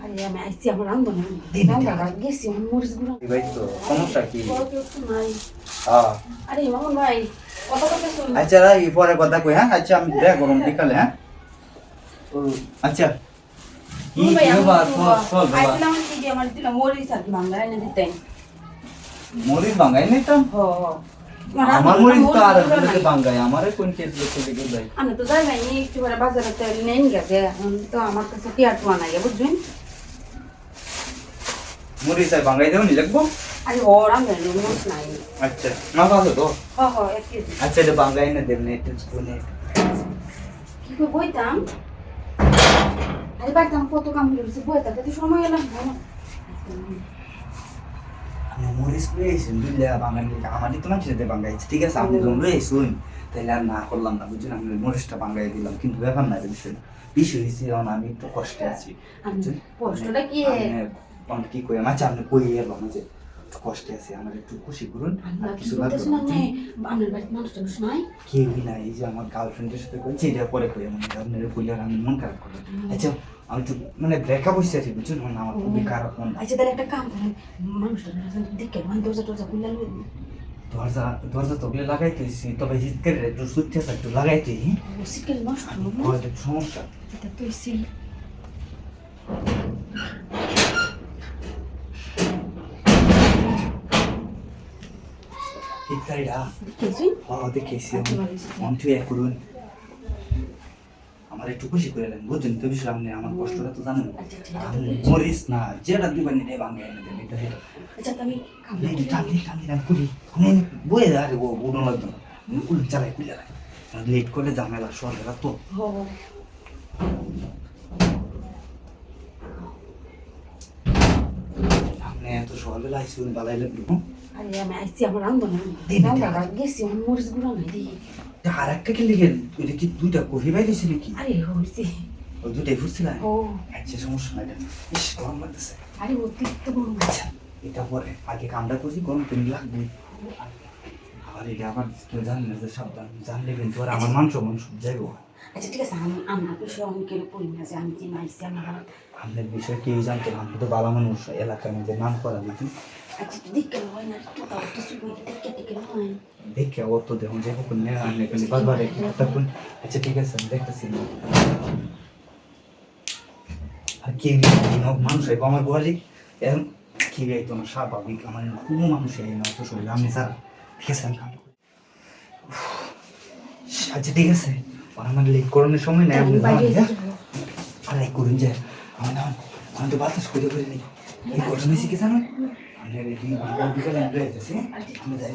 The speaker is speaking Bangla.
আরে আমি আইছি আমার রান্ধন গেছি আমার মরিচ গুলো ভাই তো সমস্যা কি? নাই। হ্যাঁ আরে মামুন ভাই কথা কথা শুন। আচ্ছা রাই পরে কথা কই। হ্যাঁ আচ্ছা আমি দেখ গরম বিকালে। হ্যাঁ আচ্ছা কি ভাই কি বাত চল বাবা আইছিলাম কি যে আমার দিলা মরিচ আর বাংলা এনে দিতেন। মরিচ বাঙ্গাই নিতাম। আমার মরিচ তো আর বলতে বাঙ্গাই আমারে কোন কেটে কেটে দিই ভাই। আমি তো যাই নাই একটু করে বাজারে তেল নেন গেছে তো আমার কাছে কি আর পোয়া নাই বুঝছেন। মরিচ আর বাঙ্গাই দেও নি লাগবো। আরে ওর আমি মরিচ নাই। আচ্ছা না ভালো তো। হ্যাঁ হ্যাঁ এক কেজি। আচ্ছা এটা বাঙ্গাই না দেব না একটু স্পুনে। কি করে বইতাম? আরে বাইতাম কত কাম করেছি বইতাম তো সময় লাগবে না। আমি মরিচ পেয়েছি বুঝলে বাঙ্গাই আমারই তো মানুষ যেতে বাঙ্গাইছে ঠিক আছে আপনি যখন শুন তাহলে আর না করলাম না বুঝছেন আমি মরিচটা বাঙ্গাই দিলাম কিন্তু ব্যাপার না বিষয় বিষয় হয়েছে যখন আমি একটু কষ্টে আছি কষ্টটা কি আমি কি কই আমার সামনে কই এলাম যে একটু কষ্টে আছি আমার একটু খুশি করুন আর কিছু লাগবে আমার বাড়িতে মানুষটা শোনাই কেউই নাই এই যে আমার গার্লফ্রেন্ডের সাথে কইছি এটা পরে কই আমার আপনার কইলে আর আমি মন খারাপ করলাম আচ্ছা আমি একটু মানে ব্রেকআপ হয়েছে আছি বুঝছেন মানে আমার খুবই খারাপ মন আচ্ছা তাহলে একটা কাম করেন মানুষটা দেখে মানে দরজা টরজা খুললে দরজা দরজা তো ওগুলো লাগাইতেছি তবে শীতকালে একটু সুইচ আছে একটু লাগাইতে শীতকালে নষ্ট সমস্যা এটা তো ছিল শীতকালটা দেখেছি দেখেছি মন্টু এক করুন আমার একটু খুশি করে দেন বুঝছেন তো বিষয় আপনি আমার কষ্টটা তো জানেন মরিস না যেটা দিবেন এটাই ভাঙে এনে দেন এটা আচ্ছা আমি টানি টানি টানি কুলি বয়ে আরে ও উড়ো লাগবে না কুল চালাই কুলে লেট করলে ঝামেলা সরকার তো আপনি এত সকালবেলা আইসুন বালাই লাগবে আরে আমি আইছি আমার রান্ধন গেছি আমার মরিচ গুলো নাই দিই আর একটা কি লিখে এটা কি দুইটা কফি পাইতেছি নাকি আরে হইছে ও দুইটাই ফুটছিল ও আচ্ছা সমস্যা নাই এটা বেশ গরম লাগতেছে আরে অতিরিক্ত গরম আচ্ছা এটা পরে আগে কামটা করছি গরম তুমি লাগবে আবার এটা আবার কেউ জানে না যে সাবধান জানলে কিন্তু আর আমার মাংস যাইবো আচ্ছা ঠিক আছে আমি আমার বিষয়ে অনেকের পড়ি না যে আমি কি মাইছি আমার আপনার বিষয়ে কেউ জানতো না আপনি তো ভালো মানুষ এলাকার মধ্যে নাম করা বুঝি আচ্ছা দেখে হয় না একটু তাও কিছু দেখে দেখে হয় দেখে ওর তো দেখুন যে কোন নেই আপনি কিন্তু বারবার একটু তখন আচ্ছা ঠিক আছে আমি দেখতেছি আর কে মানুষ আইব আমার গোয়ালি এখন কি আইতো না স্বাভাবিক আমার কোনো মানুষ আই না তো শরীর আমি স্যার ঠিক আছে আমি কাম করি আচ্ছা ঠিক আছে আর আমার লেট করানোর সময় নেই আপনি আর এই করুন যে আমি তো বাতাস করে নিই এই ঘটনা শিখে জানো আমি বিকালে আমি যাই